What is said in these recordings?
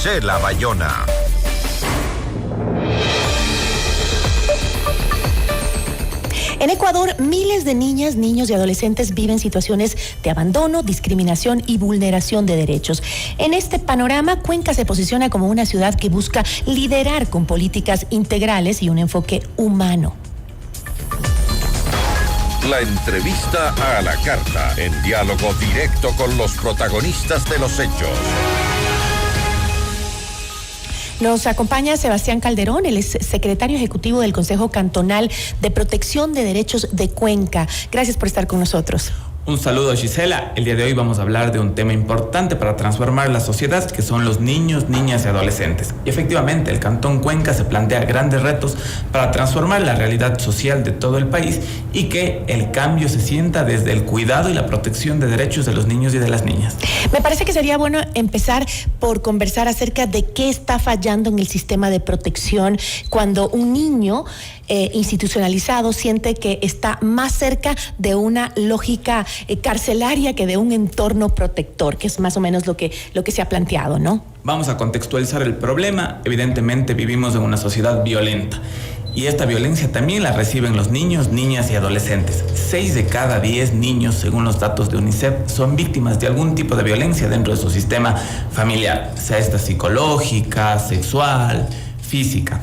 Gisela Bayona. En Ecuador, miles de niñas, niños y adolescentes viven situaciones de abandono, discriminación y vulneración de derechos. En este panorama, Cuenca se posiciona como una ciudad que busca liderar con políticas integrales y un enfoque humano. La entrevista a la carta, en diálogo directo con los protagonistas de los hechos. Nos acompaña Sebastián Calderón, él es secretario ejecutivo del Consejo Cantonal de Protección de Derechos de Cuenca. Gracias por estar con nosotros. Un saludo, Gisela. El día de hoy vamos a hablar de un tema importante para transformar la sociedad, que son los niños, niñas y adolescentes. Y efectivamente, el Cantón Cuenca se plantea grandes retos para transformar la realidad social de todo el país y que el cambio se sienta desde el cuidado y la protección de derechos de los niños y de las niñas. Me parece que sería bueno empezar por conversar acerca de qué está fallando en el sistema de protección cuando un niño institucionalizado siente que está más cerca de una lógica carcelaria que de un entorno protector, que es más o menos lo que se ha planteado, ¿no? Vamos a contextualizar el problema. Evidentemente vivimos en una sociedad violenta y esta violencia también la reciben los niños, niñas y adolescentes. 6 de cada 10 niños, según los datos de UNICEF, son víctimas de algún tipo de violencia dentro de su sistema familiar, sea esta psicológica, sexual, física.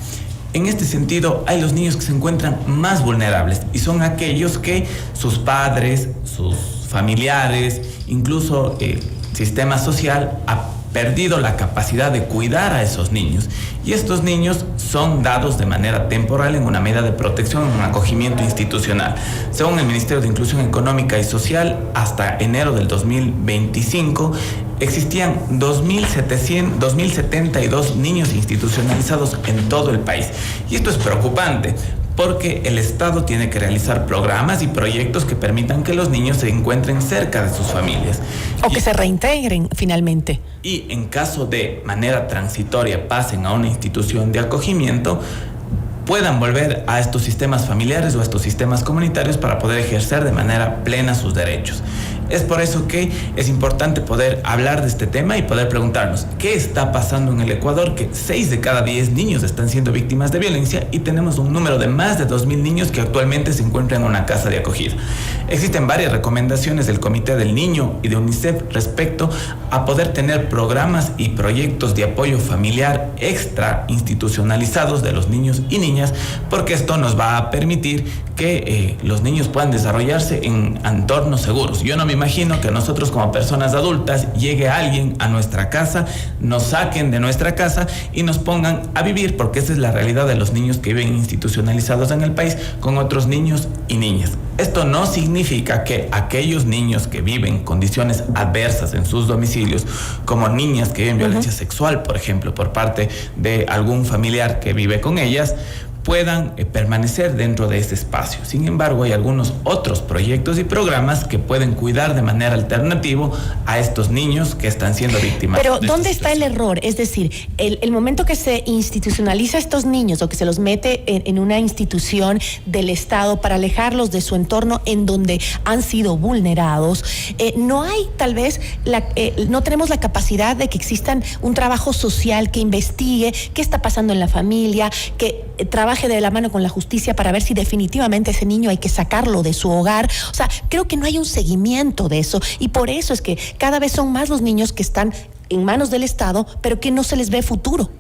En este sentido, hay los niños que se encuentran más vulnerables y son aquellos que sus padres, sus familiares, incluso el sistema social ha perdido la capacidad de cuidar a esos niños. Y estos niños son dados de manera temporal en una medida de protección, en un acogimiento institucional. Según el Ministerio de Inclusión Económica y Social, hasta enero del 2025, existían 2.072 niños institucionalizados en todo el país. Y esto es preocupante, porque el Estado tiene que realizar programas y proyectos que permitan que los niños se encuentren cerca de sus familias. O que se reintegren finalmente. Y en caso de manera transitoria pasen a una institución de acogimiento, puedan volver a estos sistemas familiares o a estos sistemas comunitarios para poder ejercer de manera plena sus derechos. Es por eso que es importante poder hablar de este tema y poder preguntarnos qué está pasando en el Ecuador, que 6 de cada 10 niños están siendo víctimas de violencia y tenemos un número de más de 2.000 niños que actualmente se encuentran en una casa de acogida. Existen varias recomendaciones del Comité del Niño y de UNICEF respecto a poder tener programas y proyectos de apoyo familiar extra institucionalizados de los niños y niñas, porque esto nos va a permitir que los niños puedan desarrollarse en entornos seguros. Yo no me imagino que nosotros como personas adultas llegue alguien a nuestra casa, nos saquen de nuestra casa y nos pongan a vivir, porque esa es la realidad de los niños que viven institucionalizados en el país con otros niños y niñas. Esto no significa que aquellos niños que viven condiciones adversas en sus domicilios, como niñas que viven violencia sexual, por ejemplo, por parte de algún familiar que vive con ellas, puedan permanecer dentro de ese espacio. Sin embargo, hay algunos otros proyectos y programas que pueden cuidar de manera alternativa a estos niños que están siendo víctimas. Pero ¿dónde está el error? Es decir, el momento que se institucionaliza a estos niños o que se los mete en una institución del Estado para alejarlos de su entorno en donde han sido vulnerados, no hay tal vez, no tenemos la capacidad de que existan un trabajo social que investigue qué está pasando en la familia, que trabaje de la mano con la justicia para ver si definitivamente ese niño hay que sacarlo de su hogar. O sea, creo que no hay un seguimiento de eso y por eso es que cada vez son más los niños que están en manos del Estado, pero que no se les ve futuro.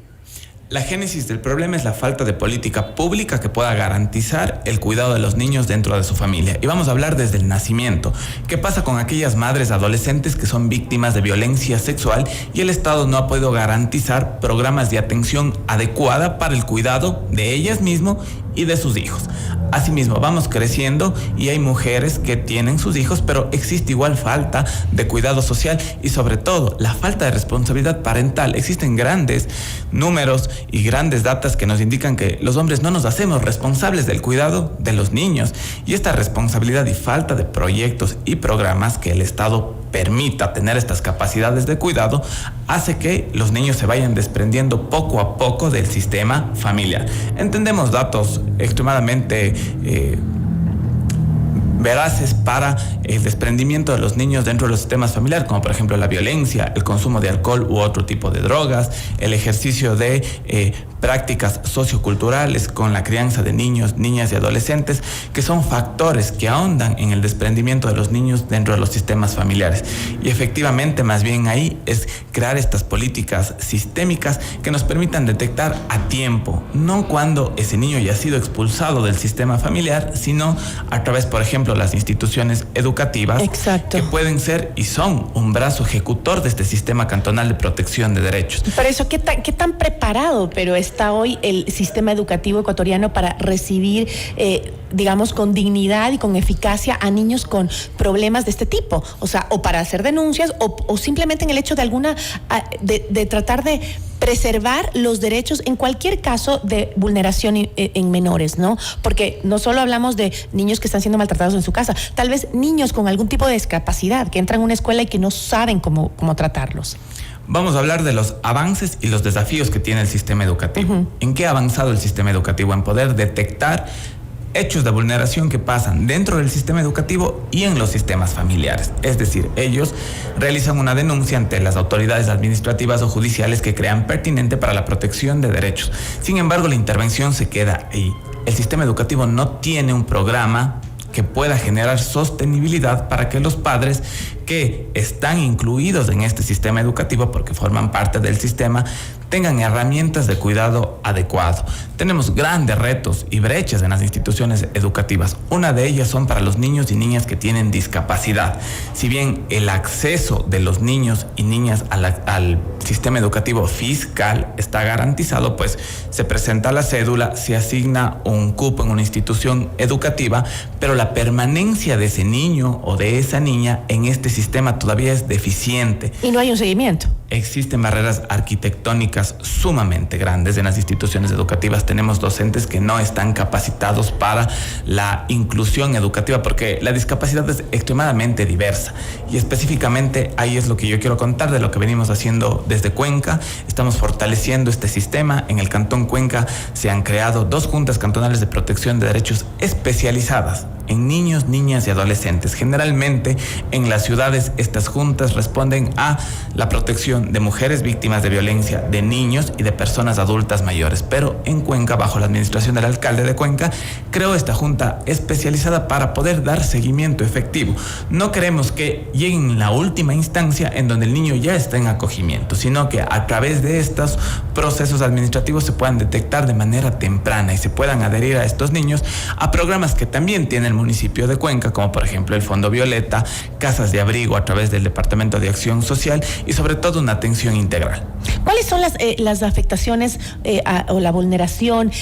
La génesis del problema es la falta de política pública que pueda garantizar el cuidado de los niños dentro de su familia. Y vamos a hablar desde el nacimiento. ¿Qué pasa con aquellas madres adolescentes que son víctimas de violencia sexual y el Estado no ha podido garantizar programas de atención adecuada para el cuidado de ellas mismas y de sus hijos? Asimismo, vamos creciendo y hay mujeres que tienen sus hijos, pero existe igual falta de cuidado social y sobre todo la falta de responsabilidad parental. Existen grandes números y grandes datas que nos indican que los hombres no nos hacemos responsables del cuidado de los niños, y esta responsabilidad y falta de proyectos y programas que el Estado permita tener estas capacidades de cuidado hace que los niños se vayan desprendiendo poco a poco del sistema familiar. Entendemos datos extremadamente veraces para el desprendimiento de los niños dentro de los sistemas familiares, como por ejemplo la violencia, el consumo de alcohol u otro tipo de drogas, el ejercicio de prácticas socioculturales con la crianza de niños, niñas y adolescentes, que son factores que ahondan en el desprendimiento de los niños dentro de los sistemas familiares. Y efectivamente, más bien ahí es crear estas políticas sistémicas que nos permitan detectar a tiempo, no cuando ese niño ya ha sido expulsado del sistema familiar, sino a través, por ejemplo, las instituciones educativas. Exacto. Que pueden ser y son un brazo ejecutor de este sistema cantonal de protección de derechos. Por eso, ¿qué tan preparado pero está hoy el sistema educativo ecuatoriano para recibir, digamos, con dignidad y con eficacia a niños con problemas de este tipo? O sea, o para hacer denuncias o simplemente en el hecho de de tratar de preservar los derechos en cualquier caso de vulneración en menores, ¿no? Porque no solo hablamos de niños que están siendo maltratados en su casa, tal vez niños con algún tipo de discapacidad que entran a una escuela y que no saben cómo tratarlos. Vamos a hablar de los avances y los desafíos que tiene el sistema educativo. Uh-huh. ¿En qué ha avanzado el sistema educativo? En poder detectar hechos de vulneración que pasan dentro del sistema educativo y en los sistemas familiares. Es decir, ellos realizan una denuncia ante las autoridades administrativas o judiciales que crean pertinente para la protección de derechos. Sin embargo, la intervención se queda ahí. El sistema educativo no tiene un programa que pueda generar sostenibilidad para que los padres que están incluidos en este sistema educativo, porque forman parte del sistema, tengan herramientas de cuidado adecuado. Tenemos grandes retos y brechas en las instituciones educativas. Una de ellas son para los niños y niñas que tienen discapacidad. Si bien el acceso de los niños y niñas al sistema educativo fiscal está garantizado, pues se presenta la cédula, se asigna un cupo en una institución educativa, pero la permanencia de ese niño o de esa niña en este sistema todavía es deficiente. Y no hay un seguimiento. Existen barreras arquitectónicas sumamente grandes en las instituciones educativas. Tenemos docentes que no están capacitados para la inclusión educativa porque la discapacidad es extremadamente diversa. Y específicamente ahí es lo que yo quiero contar de lo que venimos haciendo desde Cuenca. Estamos fortaleciendo este sistema. En el Cantón Cuenca se han creado 2 juntas cantonales de protección de derechos especializadas en niños, niñas y adolescentes. Generalmente en las ciudades estas juntas responden a la protección de mujeres víctimas de violencia, de niños y de personas adultas mayores. Pero en Cuenca, bajo la administración del alcalde de Cuenca, creó esta junta especializada para poder dar seguimiento efectivo. No queremos que lleguen en la última instancia en donde el niño ya está en acogimiento, sino que a través de estos procesos administrativos se puedan detectar de manera temprana y se puedan adherir a estos niños a programas que también tiene el municipio de Cuenca, como por ejemplo el Fondo Violeta, casas de abrigo a través del Departamento de Acción Social y sobre todo una atención integral. ¿Cuáles son las afectaciones o la vulneración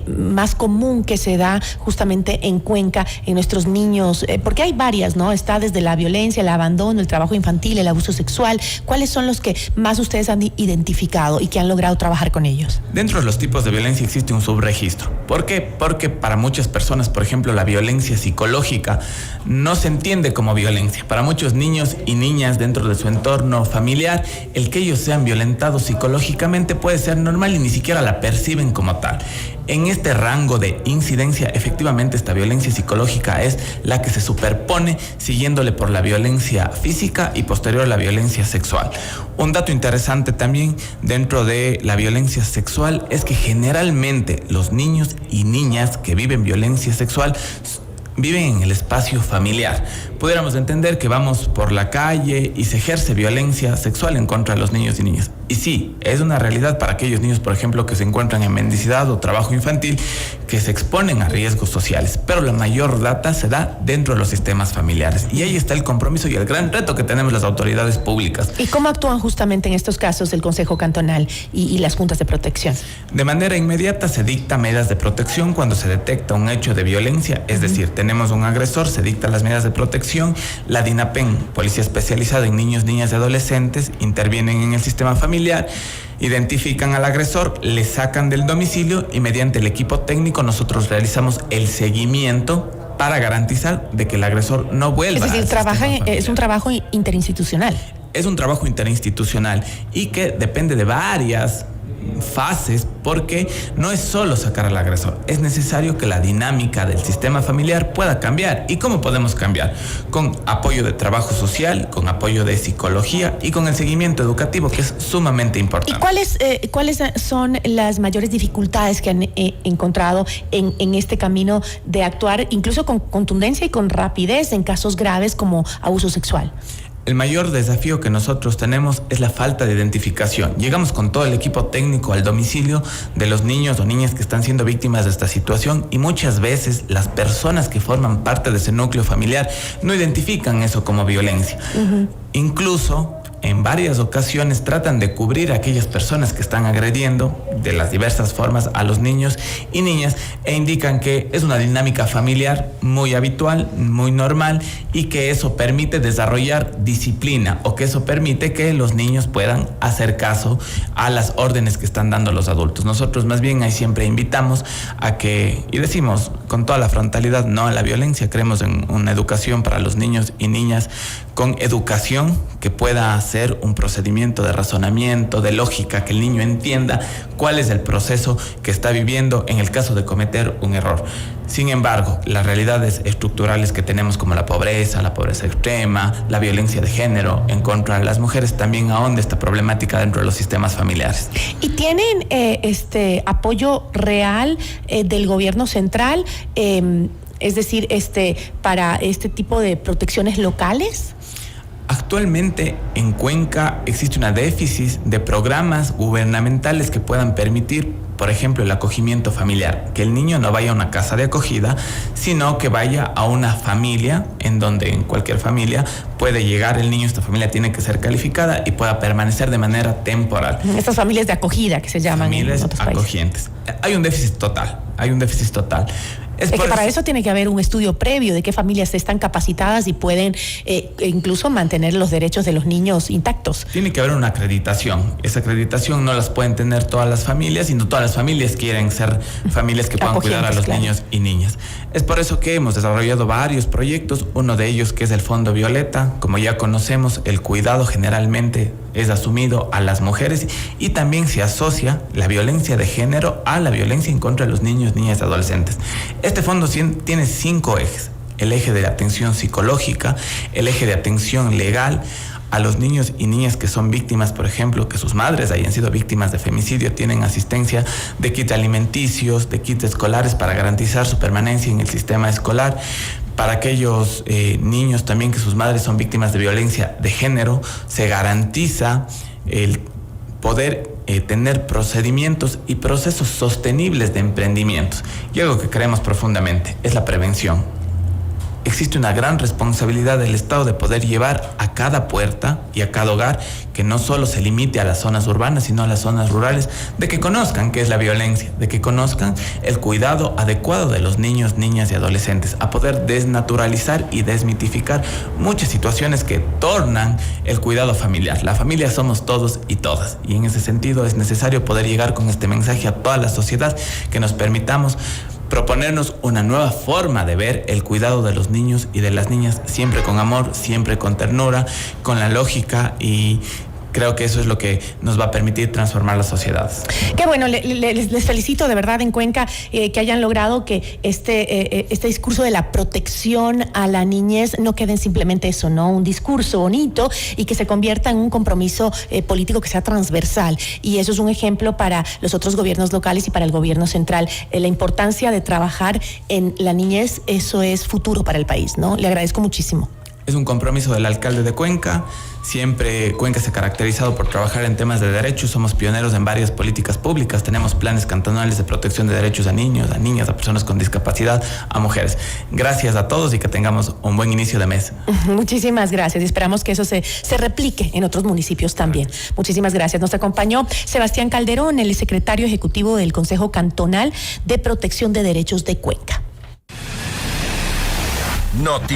más común que se da justamente en Cuenca en nuestros niños? Porque hay varias, ¿no? Está desde la violencia, el abandono, el trabajo infantil, el abuso sexual. ¿Cuáles son los que más ustedes han identificado y que han logrado trabajar con ellos? Dentro de los tipos de violencia existe un subregistro. ¿Por qué? Porque para muchas personas, por ejemplo, la violencia psicológica no se entiende como violencia. Para muchos niños y niñas dentro de su entorno familiar, el que ellos sean violentados psicológicamente puede ser normal y ni siquiera la perciben como tal. En este rango de incidencia, efectivamente, esta violencia psicológica es la que se superpone siguiéndole por la violencia física y posterior a la violencia sexual. Un dato interesante también dentro de la violencia sexual es que generalmente los niños y niñas que viven violencia sexual viven en el espacio familiar. Pudiéramos entender que vamos por la calle y se ejerce violencia sexual en contra de los niños y niñas. Y sí, es una realidad para aquellos niños, por ejemplo, que se encuentran en mendicidad o trabajo infantil, que se exponen a riesgos sociales. Pero la mayor data se da dentro de los sistemas familiares. Y ahí está el compromiso y el gran reto que tenemos las autoridades públicas. ¿Y cómo actúan justamente en estos casos el Consejo Cantonal y las juntas de protección? De manera inmediata se dicta medidas de protección cuando se detecta un hecho de violencia. Es decir, tenemos un agresor, se dictan las medidas de protección. La DINAPEN, Policía Especializada en Niños, Niñas y Adolescentes, intervienen en el sistema familiar, identifican al agresor, le sacan del domicilio y mediante el equipo técnico nosotros realizamos el seguimiento para garantizar de que el agresor no vuelva. Es decir, es un trabajo interinstitucional. Es un trabajo interinstitucional y que depende de varias fases, porque no es solo sacar al agresor, es necesario que la dinámica del sistema familiar pueda cambiar. ¿Y cómo podemos cambiar? Con apoyo de trabajo social, con apoyo de psicología y con el seguimiento educativo, que es sumamente importante. ¿Y cuáles son las mayores dificultades que han encontrado en este camino de actuar incluso con contundencia y con rapidez en casos graves como abuso sexual? El mayor desafío que nosotros tenemos es la falta de identificación. Llegamos con todo el equipo técnico al domicilio de los niños o niñas que están siendo víctimas de esta situación, y muchas veces las personas que forman parte de ese núcleo familiar no identifican eso como violencia. Incluso en varias ocasiones tratan de cubrir a aquellas personas que están agrediendo de las diversas formas a los niños y niñas, e indican que es una dinámica familiar muy habitual, muy normal, y que eso permite desarrollar disciplina, o que eso permite que los niños puedan hacer caso a las órdenes que están dando los adultos. Nosotros más bien ahí siempre invitamos a que, y decimos con toda la frontalidad, no a la violencia. Creemos en una educación para los niños y niñas con educación que pueda hacer un procedimiento de razonamiento, de lógica, que el niño entienda cuál es el proceso que está viviendo en el caso de cometer un error. Sin embargo, las realidades estructurales que tenemos, como la pobreza extrema, la violencia de género en contra de las mujeres, también ahonda esta problemática dentro de los sistemas familiares. ¿Y tienen apoyo real del gobierno central, es decir, para este tipo de protecciones locales? Actualmente en Cuenca existe una déficit de programas gubernamentales que puedan permitir, por ejemplo, el acogimiento familiar, que el niño no vaya a una casa de acogida, sino que vaya a una familia, en donde en cualquier familia puede llegar el niño. Esta familia tiene que ser calificada y pueda permanecer de manera temporal. Estas familias de acogida que se llaman familias en otros acogientes. Hay un déficit total. Es que para eso tiene que haber un estudio previo de qué familias están capacitadas y pueden incluso mantener los derechos de los niños intactos. Tiene que haber una acreditación. Esa acreditación no las pueden tener todas las familias, sino todas las familias quieren ser familias que puedan cuidar a los niños y niñas. Es por eso que hemos desarrollado varios proyectos, uno de ellos que es el Fondo Violeta. Como ya conocemos, el cuidado generalmente es asumido a las mujeres, y también se asocia la violencia de género a la violencia en contra de los niños, niñas y adolescentes. Este fondo tiene 5 ejes: el eje de atención psicológica, el eje de atención legal a los niños y niñas que son víctimas, por ejemplo, que sus madres hayan sido víctimas de femicidio, tienen asistencia de kits alimenticios, de kits escolares para garantizar su permanencia en el sistema escolar. Para aquellos niños también que sus madres son víctimas de violencia de género, se garantiza el poder tener procedimientos y procesos sostenibles de emprendimientos. Y algo que creemos profundamente es la prevención. Existe una gran responsabilidad del Estado de poder llevar a cada puerta y a cada hogar, que no solo se limite a las zonas urbanas, sino a las zonas rurales, de que conozcan qué es la violencia, de que conozcan el cuidado adecuado de los niños, niñas y adolescentes, a poder desnaturalizar y desmitificar muchas situaciones que tornan el cuidado familiar. La familia somos todos y todas, y en ese sentido es necesario poder llegar con este mensaje a toda la sociedad, que nos permitamos proponernos una nueva forma de ver el cuidado de los niños y de las niñas, siempre con amor, siempre con ternura, con la lógica, y creo que eso es lo que nos va a permitir transformar las sociedades. Qué bueno, les felicito de verdad en Cuenca que hayan logrado que este discurso de la protección a la niñez no quede en simplemente eso, ¿no? Un discurso bonito, y que se convierta en un compromiso político que sea transversal. Y eso es un ejemplo para los otros gobiernos locales y para el gobierno central. La importancia de trabajar en la niñez, eso es futuro para el país, ¿no? Le agradezco muchísimo. Es un compromiso del alcalde de Cuenca. Siempre Cuenca se ha caracterizado por trabajar en temas de derechos. Somos pioneros en varias políticas públicas. Tenemos planes cantonales de protección de derechos a niños, a niñas, a personas con discapacidad, a mujeres. Gracias a todos y que tengamos un buen inicio de mes. Muchísimas gracias. Y esperamos que eso se replique en otros municipios también. Muchísimas gracias. Nos acompañó Sebastián Calderón, el secretario ejecutivo del Consejo Cantonal de Protección de Derechos de Cuenca.